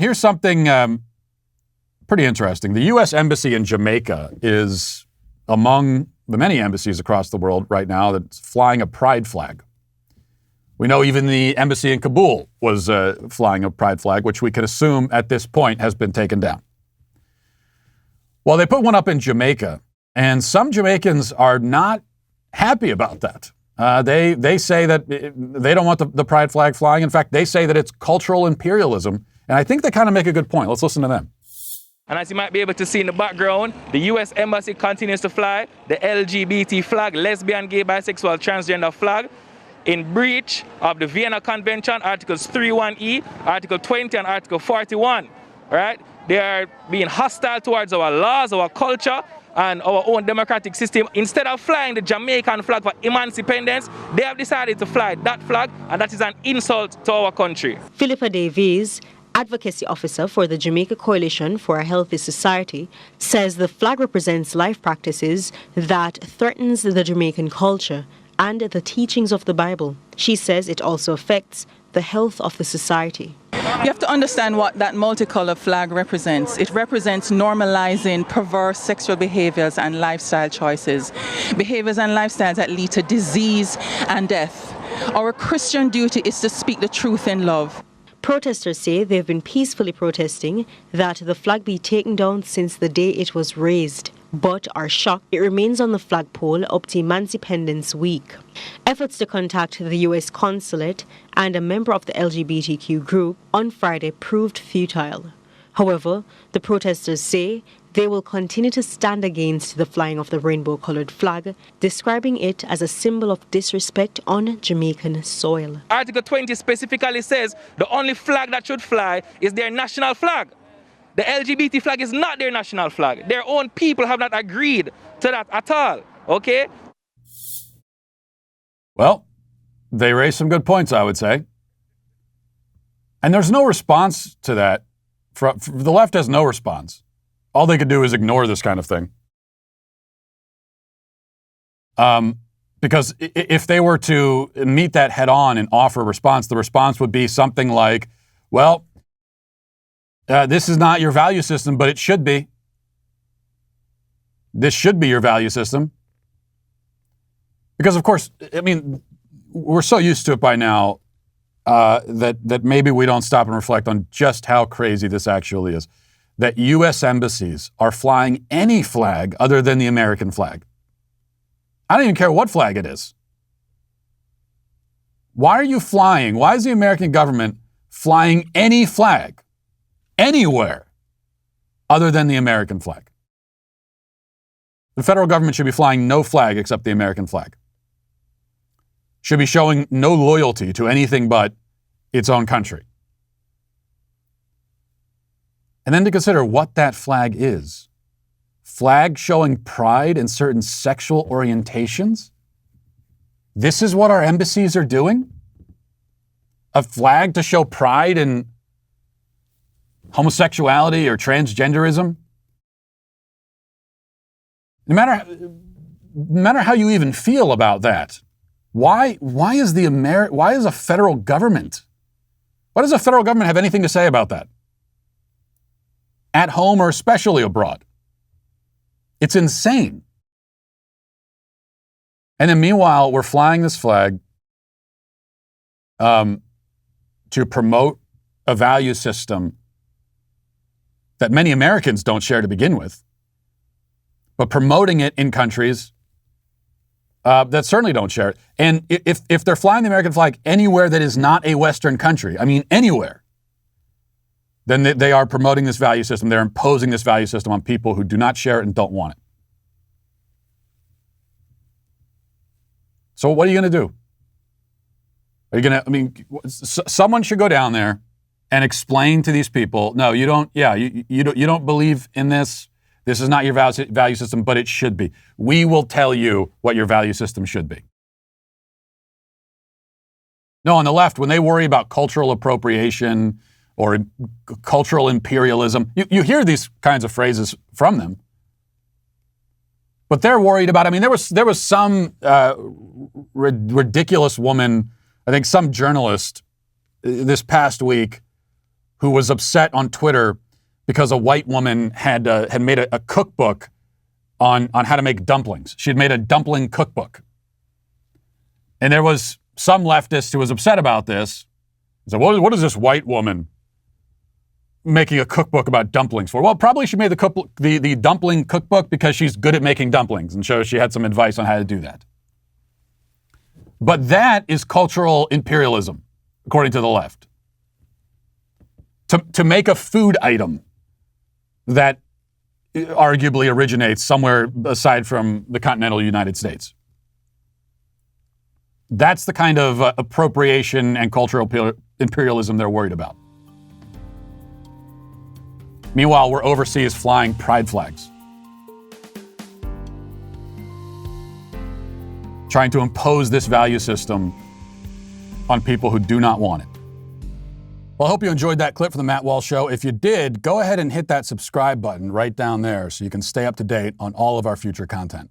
here's something pretty interesting. The U.S. Embassy in Jamaica is among the many embassies across the world right now that's flying a pride flag. We know even the embassy in Kabul was flying a pride flag, which we can assume at this point has been taken down. Well, they put one up in Jamaica, and some Jamaicans are not happy about that. They say that they don't want the pride flag flying. In fact, they say that it's cultural imperialism. And I think they kind of make a good point. Let's listen to them. And as you might be able to see in the background, the U.S. Embassy continues to fly the LGBT flag, lesbian, gay, bisexual, transgender flag, in breach of the Vienna Convention, Articles 31E, Article 20, and Article 41. Right? They are being hostile towards our laws, our culture, and our own democratic system. Instead of flying the Jamaican flag for emancipation, they have decided to fly that flag, and that is an insult to our country. Philippa Davies, advocacy officer for the Jamaica Coalition for a Healthy Society, says the flag represents life practices that threatens the Jamaican culture and the teachings of the Bible. She says it also affects the health of the society. You have to understand what that multicolored flag represents. It represents normalizing perverse sexual behaviors and lifestyle choices. Behaviors and lifestyles that lead to disease and death. Our Christian duty is to speak the truth in love. Protesters say they've been peacefully protesting that the flag be taken down since the day it was raised, but are shocked it remains on the flagpole up to Emancipendence Week. Efforts to contact the U.S. consulate and a member of the LGBTQ group on Friday proved futile. However, the protesters say they will continue to stand against the flying of the rainbow-colored flag, describing it as a symbol of disrespect on Jamaican soil. Article 20 specifically says the only flag that should fly is their national flag. The LGBT flag is not their national flag. Their own people have not agreed to that at all, okay? Well, they raised some good points, I would say. And there's no response to that. The left has no response. All they could do is ignore this kind of thing. Because if they were to meet that head on and offer a response, the response would be something like, well, this is not your value system, but it should be. This should be your value system. Because, of course, I mean, we're so used to it by now that maybe we don't stop and reflect on just how crazy this actually is. That U.S. embassies are flying any flag other than the American flag. I don't even care what flag it is. Why are you flying? Why is the American government flying any flag anywhere other than the American flag? The federal government should be flying no flag except the American flag. Should be showing no loyalty to anything but its own country. And then to consider what that flag is. Flag showing pride in certain sexual orientations? This is what our embassies are doing? A flag to show pride in homosexuality or transgenderism? No matter how you even feel about that, why is a federal government? Why does a federal government have anything to say about that? At home or especially abroad. It's insane. And then meanwhile, we're flying this flag to promote a value system that many Americans don't share to begin with, but promoting it in countries that certainly don't share it. And if they're flying the American flag anywhere that is not a Western country, I mean anywhere, then they are promoting this value system. They're imposing this value system on people who do not share it and don't want it. So what are you going to do? Are you going to, someone should go down there and explain to these people, no, you don't believe in this. This is not your value system, but it should be. We will tell you what your value system should be. No, on the left, when they worry about cultural appropriation or cultural imperialism, you hear these kinds of phrases from them. But they're worried about, there was some ridiculous woman, I think some journalist this past week, who was upset on Twitter because a white woman had made a cookbook on how to make dumplings. She had made a dumpling cookbook. And there was some leftist who was upset about this. He said, what is this white woman making a cookbook about dumplings for? Well, probably she made the dumpling cookbook because she's good at making dumplings and shows she had some advice on how to do that. But that is cultural imperialism, according to the left. To make a food item that arguably originates somewhere aside from the continental United States. That's the kind of appropriation and cultural imperialism they're worried about. Meanwhile, we're overseas flying pride flags, trying to impose this value system on people who do not want it. Well, I hope you enjoyed that clip from the Matt Walsh Show. If you did, go ahead and hit that subscribe button right down there so you can stay up to date on all of our future content.